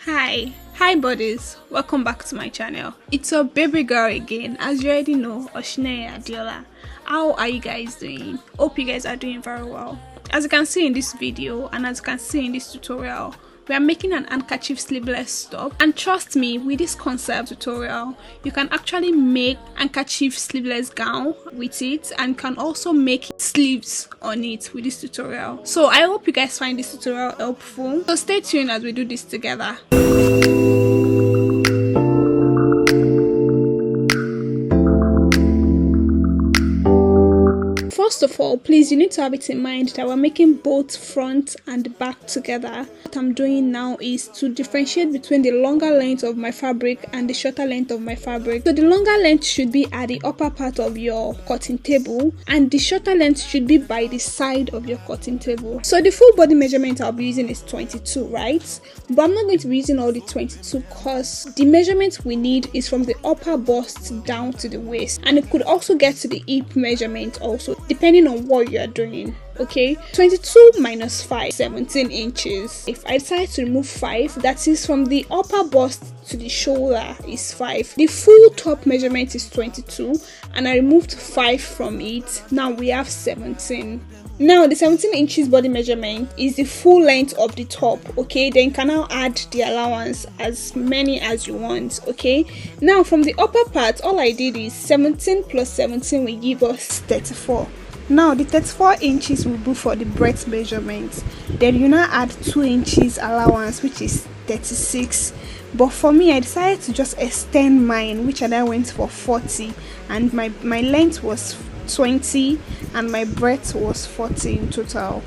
Hi buddies, welcome back to my channel. It's your baby girl again, as you already know, Oshineye Adiola. How are you guys doing? Hope you guys are doing very well. As you can see in this video and as you can see in this tutorial, we are making an handkerchief sleeveless top, and trust me, with this concept tutorial you can actually make handkerchief sleeveless gown with it, and can also make sleeves on it with this tutorial. So I hope you guys find this tutorial helpful, so stay tuned as we do this together. First of all, please, you need to have it in mind that we're making both front and back together. What I'm doing now is to differentiate between the longer length of my fabric and the shorter length of my fabric. So the longer length should be at the upper part of your cutting table, and the shorter length should be by the side of your cutting table. So the full body measurement I'll be using is 22, right? But I'm not going to be using all the 22 because the measurement we need is from the upper bust down to the waist, and it could also get to the hip measurement also, depending on what you are doing. Okay, 22 minus 5, 17 inches. If I decide to remove 5, that is from the upper bust to the shoulder is 5. The full top measurement is 22 and I removed 5 from it. Now we have 17. Now the 17 inches body measurement is the full length of the top. Okay, then you can now add the allowance as many as you want. Okay, now from the upper part, all I did is 17 plus 17 will give us 34. Now the 34 inches will do for the breadth measurement. Then you now add 2 inches allowance, which is 36. But for me, I decided to just extend mine, which I then went for 40, and my length was 20 and my breadth was 40 in total.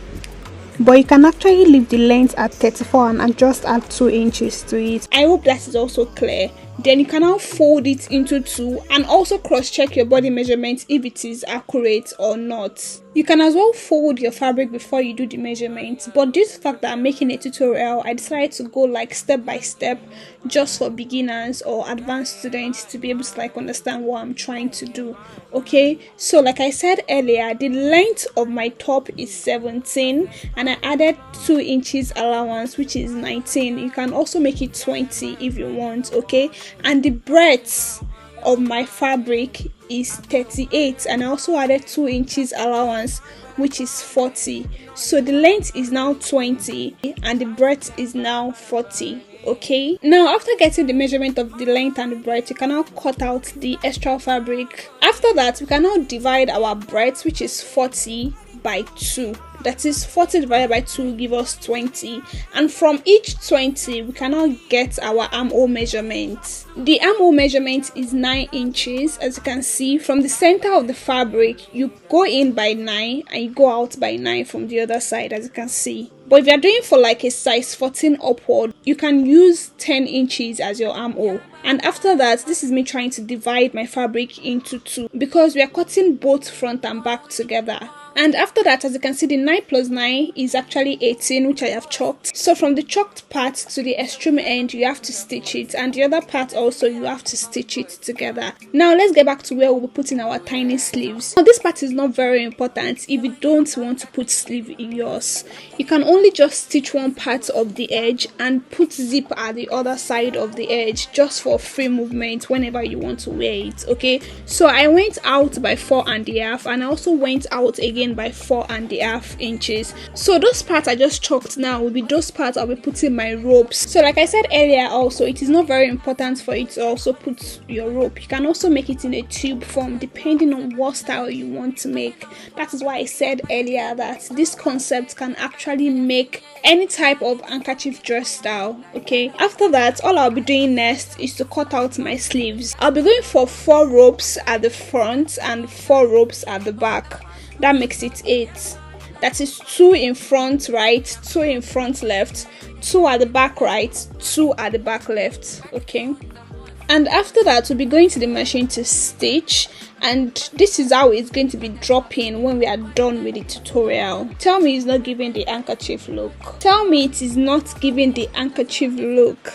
But you can actually leave the length at 34 and just add 2 inches to it. I hope that is also clear. Then you can now fold it into 2 and also cross check your body measurement if it is accurate or not. You can as well fold your fabric before you do the measurement, but due to the fact that I'm making a tutorial, I decided to go like step by step, just for beginners or advanced students to be able to like understand what I'm trying to do. Okay, so like I said earlier, the length of my top is 17 and I added 2 inches allowance, which is 19. You can also make it 20 if you want. Okay, and the breadth of my fabric is 38 and I also added 2 inches allowance, which is 40. So the length is now 20 and the breadth is now 40. Okay, now after getting the measurement of the length and the breadth, you can now cut out the extra fabric. After that, we can now divide our breadth, which is 40 by 2. That is 40 divided by 2 will give us 20, and from each 20 we can now get our armhole measurement. The armhole measurement is 9 inches. As you can see, from the center of the fabric you go in by 9 and you go out by 9 from the other side, as you can see. But if you're doing for like a size 14 upward, you can use 10 inches as your armhole. And after that, this is me trying to divide my fabric into 2 because we are cutting both front and back together. And after that, as you can see, the 9 plus 9 is actually 18, which I have chalked. So from the chalked part to the extreme end, you have to stitch it, and the other part also you have to stitch it together. Now let's get back to where we'll be putting our tiny sleeves. Now this part is not very important if you don't want to put sleeve in yours. You can only just stitch one part of the edge and put zip at the other side of the edge, just for free movement whenever you want to wear it. Okay, so I went out by 4.5 and I also went out again by 4.5 inches. So those parts I just chalked now will be those parts I'll be putting my ropes. So like I said earlier also, it is not very important for you to also put your rope. You can also make it in a tube form depending on what style you want to make. That is why I said earlier that this concept can actually make any type of handkerchief dress style. Okay, after that, all I'll be doing next is to cut out my sleeves. I'll be going for 4 ropes at the front and 4 ropes at the back. That makes it 8. That is 2 in front right, 2 in front left, 2 at the back right, 2 at the back left. Okay, and after that we'll be going to the machine to stitch, and this is how it's going to be dropping when we are done with the tutorial. Tell me it's not giving the handkerchief look. Tell me it is not giving the handkerchief look.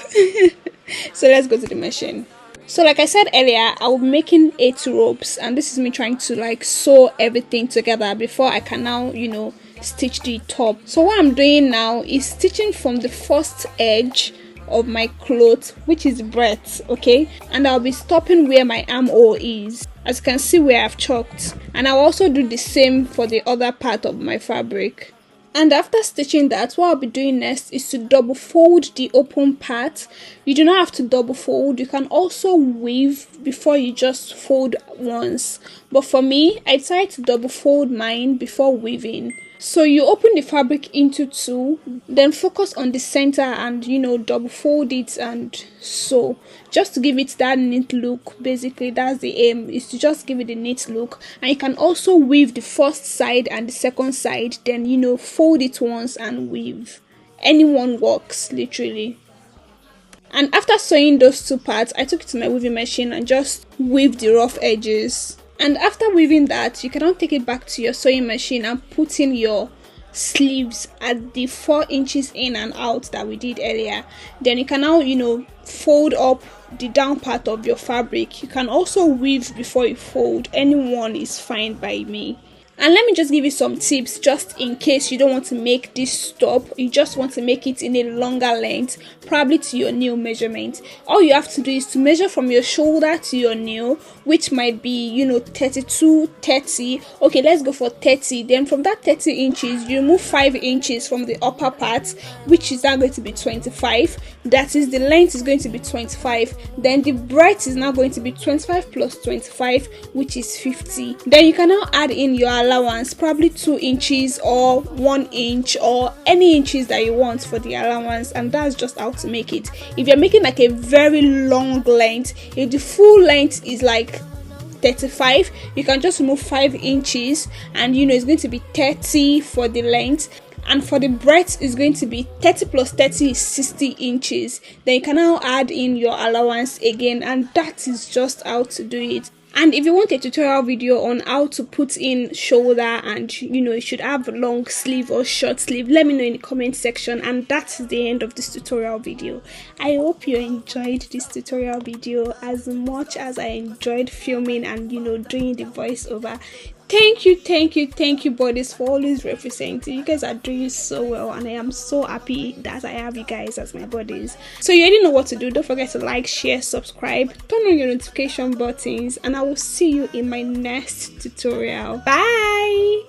So let's go to the machine. So like I said earlier, I will be making 8 ropes, and this is me trying to like sew everything together before I can now, you know, stitch the top. So what I'm doing now is stitching from the first edge of my clothes, which is breadth, okay, and I'll be stopping where my armhole is, as you can see where I've chalked. And I'll also do the same for the other part of my fabric. And after stitching that, what I'll be doing next is to double fold the open part. You do not have to double fold, you can also weave before you just fold once, but for me, I try to double fold mine before weaving. So you open the fabric into two, then focus on the center and double fold it and sew, just to give it that neat look. Basically that's the aim, is to just give it a neat look. And you can also weave the first side and the second side, then fold it once and weave. Anyone works, literally. And after sewing those two parts, I took it to my weaving machine and just weaved the rough edges. And after weaving that, you can now take it back to your sewing machine and put in your sleeves at the 4 inches in and out that we did earlier. Then you can now fold up the down part of your fabric. You can also weave before you fold. Anyone is fine by me. And let me just give you some tips, just in case you don't want to make this stop, you just want to make it in a longer length, probably to your nail measurement. All you have to do is to measure from your shoulder to your nail, which might be 32, 30. Okay, let's go for 30. Then from that 30 inches, you remove 5 inches from the upper part, which is now going to be 25. That is, the length is going to be 25. Then the breadth is now going to be 25 plus 25, which is 50. Then you can now add in your allowance, probably 2 inches or 1 inch or any inches that you want for the allowance, and that's just how to make it. If you're making like a very long length, if the full length is like 35, you can just remove 5 inches and it's going to be 30 for the length. And for the breadth is going to be 30 plus 30 is 60 inches. Then you can now add in your allowance again, and that is just how to do it. And if you want a tutorial video on how to put in shoulder and you should have a long sleeve or short sleeve, let me know in the comment section. And that's the end of this tutorial video. I hope you enjoyed this tutorial video as much as I enjoyed filming and doing the voiceover. Thank you buddies for always representing. You guys are doing so well and I am so happy that I have you guys as my buddies. So you already know what to do. Don't forget to like, share, subscribe, turn on your notification buttons, and I will see you in my next tutorial. Bye.